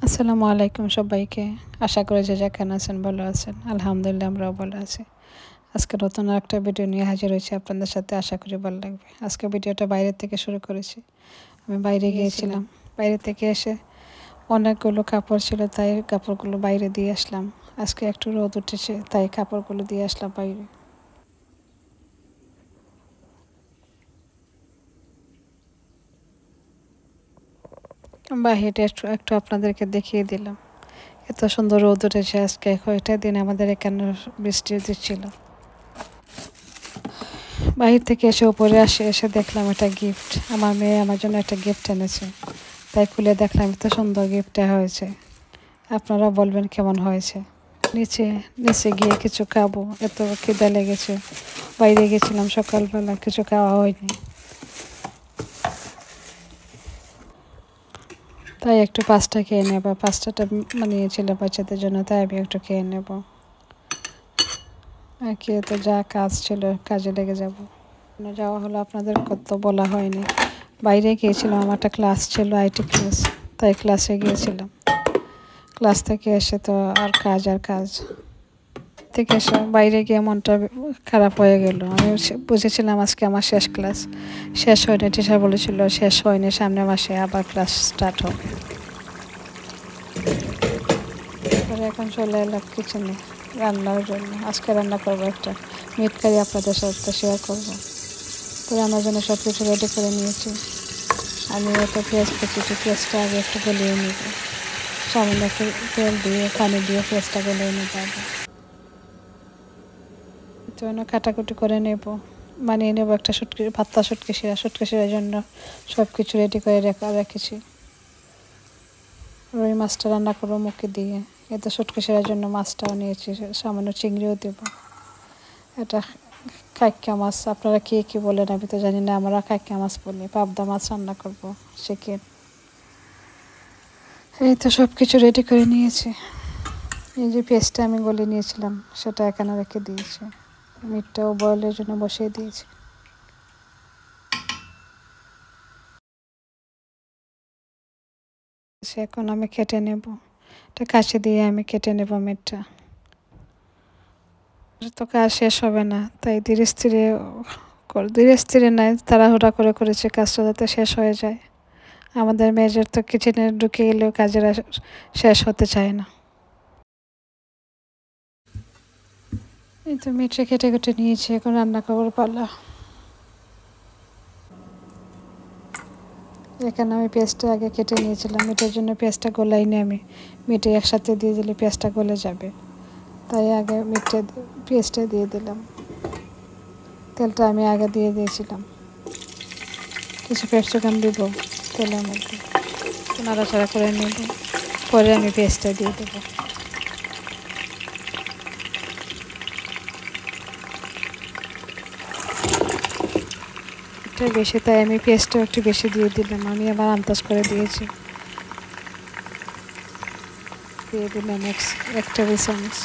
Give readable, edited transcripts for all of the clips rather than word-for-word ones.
আসসালামু আলাইকুম সবাইকে। আশা করি যে যেখানে আছেন ভালো আছেন। আলহামদুলিল্লাহ আমরাও ভালো আছি। আজকে নতুন একটা ভিডিও নিয়ে হাজির হয়েছি আপনাদের সাথে, আশা করি ভালো লাগবে। আজকে ভিডিওটা বাইরে থেকে শুরু করেছি। আমি বাইরে গিয়েছিলাম, বাইরে থেকে এসে অনেকগুলো কাপড় ছিল, তাই কাপড়গুলো বাইরে দিয়ে আসলাম। আজকে একটু রোদ উঠেছে, তাই কাপড়গুলো দিয়ে আসলাম বাইরে। বাইরে একটু একটু আপনাদেরকে দেখিয়ে দিলাম। এত সুন্দর রোদ উঠেছে আজকে। কয়েকটা দিন আমাদের এখানে বৃষ্টি দিচ্ছিল। বাহির থেকে এসে উপরে এসে দেখলাম একটা গিফট। আমার মেয়ে আমার জন্য একটা গিফট এনেছে, তাই খুলে দেখলাম এত সুন্দর গিফটটা হয়েছে। আপনারা বলবেন কেমন হয়েছে। নিচে নিচে গিয়ে কিছু খাবো, এত খিদে লেগেছে। বাইরে গেছিলাম সকালবেলা, কিছু খাওয়া হয়নি, তাই একটু পাস্তা খেয়ে নেব। পাস্তাটা বানিয়েছিল বাচ্চাদের জন্য, তাই আমি একটু খেয়ে নেব। আর কি, তো যা কাজ ছিল কাজে লেগে যাব। যাওয়া হলো আপনাদের কত বলা হয়নি। বাইরে গিয়েছিলাম, আমার একটা ক্লাস ছিল, আইটি ক্লাস, তাই ক্লাসে গিয়েছিলাম। ক্লাস থেকে এসে তো আর কাজ থেকে এসে বাইরে গিয়ে মনটা খারাপ হয়ে গেল। আমি বুঝেছিলাম আজকে আমার শেষ ক্লাস, শেষ হয়নি। টিচার বলেছিল শেষ হয়নি, সামনের মাসে আবার ক্লাস স্টার্ট হবে। পরে এখন চলে এলাম কিচেনে রান্নার জন্য। আজকে রান্না করবো একটা মিট কারি, আপনাদের সাথে শেয়ার করবো। তো রান্নার জন্য সব কিছু রেডি করে নিয়েছি। আমি একটা পেঁয়াজ কেটেছি, পেঁয়াজটা আগে একটু গলিয়ে নেব। সামান্য একটু তেল দিয়ে পানি দিয়ে পেঁয়াজটা গলিয়ে নেব আগে। তো কাটাকুটি করে নেব, বানিয়ে নেব একটা পাতলা শুটকি শিরার জন্য সব কিছু রেডি করে রেখেছি। রুই মাছটা রান্না করবো মুখে দিয়ে। এতে শুটকি শিরার জন্য মাছটাও নিয়েছি, সামান্য চিংড়িও দেব। এটা কাইক্কা মাছ, আপনারা কে কী বলেন আমি তো জানি না, আমরা কাইক্কা মাছ বলি। পাবদা মাছ রান্না করবো, চিকেন। এই তো সব কিছু রেডি করে নিয়েছি। এই যে পেঁয়াজটা আমি গলে নিয়েছিলাম, সেটা এখানে রেখে দিয়েছি। মিটটাও বয়েলের জন্য বসিয়ে দিয়েছি। এখন আমি কেটে নেব, এটা কাছে দিয়ে আমি কেটে নেব মিটটা। তো কাজ শেষ হবে না, তাই ধীরে স্থিরে নাই, তাড়াহুড়া করে করেছে কাজটা যাতে শেষ হয়ে যায়। আমাদের মেয়েদের তো কিচেনে ঢুকে গেলেও কাজের শেষ হতে চায় না। এই তো মিটটা কেটে কেটে নিয়েছি, এখন রান্না করবার পালা। এখানে আমি পেঁয়াজটা আগে কেটে নিয়েছিলাম, মিটের জন্য পেঁয়াজটা গলাইনি আমি। মিটে একসাথে দিয়ে দিলে পেঁয়াজটা গলে যাবে, তাই আগে পেঁয়াজটা দিয়ে দিলাম। তেলটা আমি আগে দিয়ে দিয়েছিলাম, কিছু ক্যাপসিকাম দেবো তেলের মধ্যে, নাড়াচাড়া করে নেব। পরে আমি পেঁয়াজটা দিয়ে দেবো। এটা বেশি, তাই আমি পেঁয়াজটাও একটু বেশি দিয়ে দিলাম। আমি আবার আন্দাজ করে দিয়েছি। দিয়ে দিলাম 1 টেবিল চামচ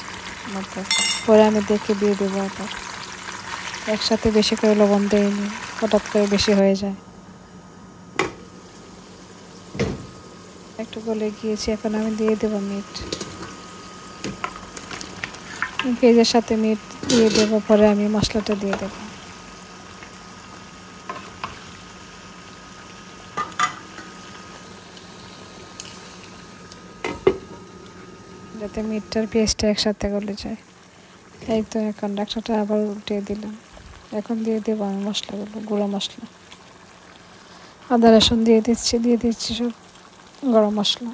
মতো। পরে আমি দেখে দিয়ে দেবো আবার। একসাথে বেশি করে লবণ দিইনি, হঠাৎ করে বেশি হয়ে যায়। একটু গলে গিয়েছি, এখন আমি দিয়ে দেবো মিট। পেঁয়াজের সাথে মিট দিয়ে দেবো, পরে আমি মশলাটা দিয়ে দেবো। যাতে মিটটার পেস্টটা একসাথে গলে যায়। এই তো এখন ডাকটাটা আবার উল্টে দিলাম। এখন দিয়ে দেবো আমি মশলাগুলো, গুঁড়ো মশলা, আদা রসুন দিয়ে দিচ্ছি সব গরম মশলা।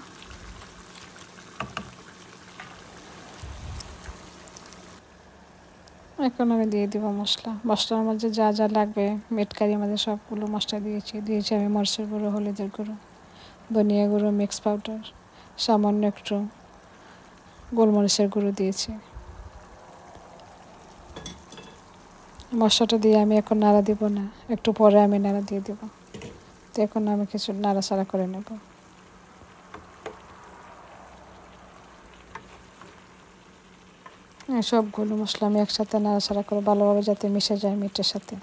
এখন আমি দিয়ে দেবো মশলার মধ্যে যা যা লাগবে। মিট কারি মধ্যে সবগুলো মশলা দিয়েছি আমি মরিচের গুঁড়ো, হলুদের গুঁড়ো, ধনিয়া গুঁড়ো, মিক্স পাউডার, সামান্য একটু গোলমরিচের গুঁড়ো দিয়েছি। মশলাটা দিয়ে আমি এখন নাড়া দিব না, একটু পরে আমি নাড়া দিয়ে দেবো। তো এখন আমি কিছু নাড়াচাড়া করে নেব। সবগুলো মশলা আমি একসাথে নাড়াচাড়া করে ভালোভাবে যাতে মিশে যায় মিটের সাথে।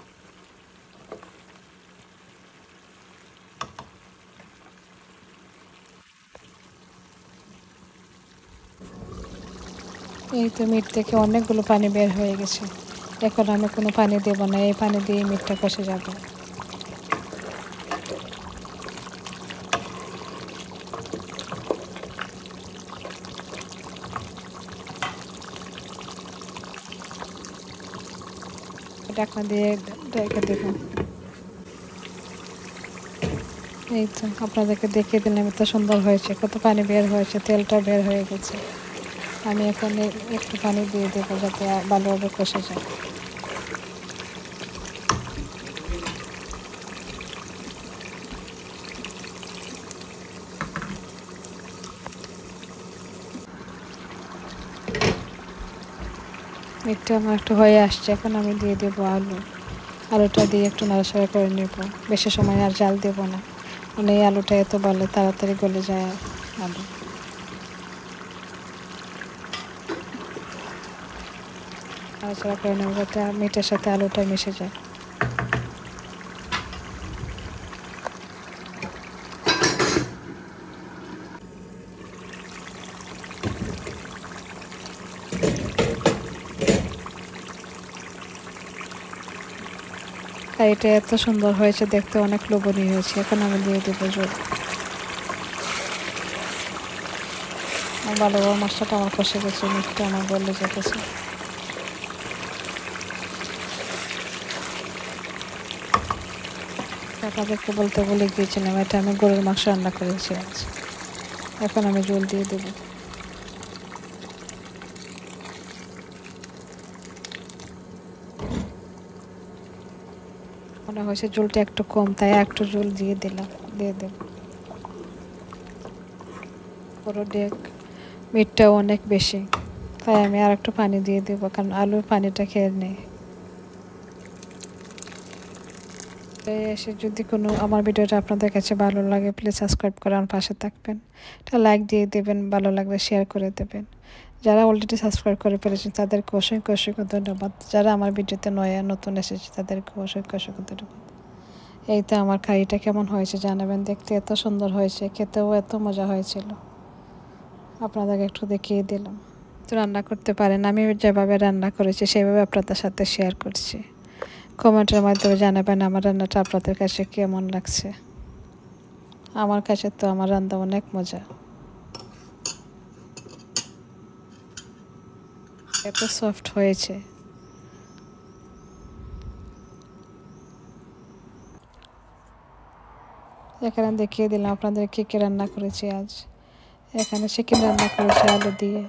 এই তো মিট থেকে অনেকগুলো পানি বের হয়ে গেছে। এখন আমি কোনো পানি দেব না, এই পানি দিয়ে মিটটা কষে যাবে। ঢাকনা দিয়ে ঢেকে দেবেন। এই তো আপনাদেরকে দেখিয়ে দিলাম, এত সুন্দর হয়েছে, কত পানি বের হয়েছে, তেলটা বের হয়ে গেছে। আমি এখন একটু পানি দিয়ে দেবো যাতে ভালোভাবে কষে যায়। মিটটা আমার একটু হয়ে আসছে, এখন আমি দিয়ে দেবো আলুটা দিয়ে একটু নাড়াচাড়া করে নেব। বেশি সময় আর জাল দেব না, মানে এই আলুটা এত ভালো তাড়াতাড়ি গলে যায় আলু। নাড়াচাড়া করে নেব যাতে মিটের সাথে আলুটা মিশে যায়। কারিটা এত সুন্দর হয়েছে, দেখতে অনেক লোভনীয় হয়েছে। এখন আমি দিয়ে দেবো ঝোল। ভালোভাবে মশলাটা আমার কষে গেছে, মিটটা আমার গলে যেতেছে। আপনাদেরকে বলতে বলে গিয়েছিলাম, এটা আমি গরুর মাংস রান্না করেছি আজ। এখন আমি ঝোল দিয়ে দেবো। মনে হয়েছে ঝোলটা একটু কম, তাই একটু ঝোল দিয়ে দেব। বড় ডেক, মিটটাও অনেক বেশি, তাই আমি আর একটু পানি দিয়ে দেবো, কারণ আলুর পানিটা খেয়ে নেই। এসে যদি কোনো আমার ভিডিওটা আপনাদের কাছে ভালো লাগে, প্লিজ সাবস্ক্রাইব করে আমার পাশে থাকবেন। একটা লাইক দিয়ে দেবেন, ভালো লাগলে শেয়ার করে দেবেন। যারা অলরেডি সাবস্ক্রাইব করে ফেলেছেন তাদেরকে অসংখ্য অসংখ্য ধন্যবাদ। যারা আমার ভিডিওতে নতুন এসেছে তাদেরকে অসংখ্য অসংখ্য ধন্যবাদ। এই তো আমার কারিটা কেমন হয়েছে জানাবেন। দেখতে এত সুন্দর হয়েছে, খেতেও এত মজা হয়েছিল। আপনাদেরকে একটু দেখিয়ে দিলাম। তো রান্না করতে পারেন, আমি যেভাবে রান্না করেছি সেভাবে আপনাদের সাথে শেয়ার করছি। কমেন্টের মাধ্যমে জানাবেন আমার রান্নাটা আপনাদের কাছে কেমন লাগছে। আমার কাছে তো আমার রান্না অনেক মজা, এত সফট হয়েছে। এখানে দেখিয়ে দিলাম আপনাদের কী রান্না করেছি আজ। এখানে চিকেন রান্না করেছি আলু দিয়ে,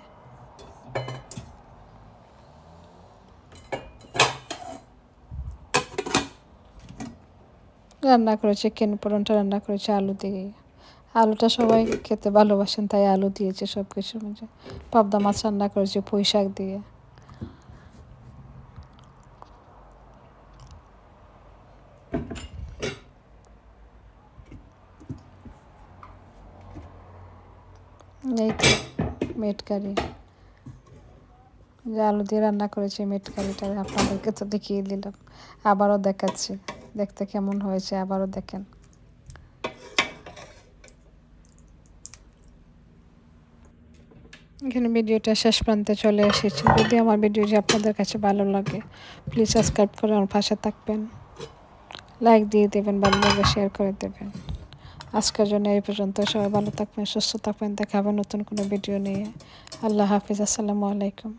রান্না করেছি চিকেন পরোটা, রান্না করেছি আলু দিয়ে। আলুটা সবাই খেতে ভালোবাসেন তাই আলু দিয়েছে সব কিছু মধ্যে। পাবদা মাছ রান্না করেছি পুঁই শাক দিয়ে। এই তো মিট কারি, যে আলু দিয়ে রান্না করেছি মিট কারিটা আপনাদেরকে তো দেখিয়ে দিলাম, আবারও দেখাচ্ছি দেখতে কেমন হয়েছে, আবারও দেখেন। এখানে ভিডিওটা শেষ প্রান্তে চলে এসেছি। যদি আমার ভিডিওটি আপনাদের কাছে ভালো লাগে, প্লিজ সাবস্ক্রাইব করে আমার পাশে থাকবেন, লাইক দিয়ে দেবেন, ভালো লাগে শেয়ার করে দেবেন। আজকের জন্য এই পর্যন্ত। সবাই ভালো থাকবেন, সুস্থ থাকবেন। দেখা হবে নতুন কোনো ভিডিও নিয়ে। আল্লাহ হাফিজ, আসসালামু আলাইকুম।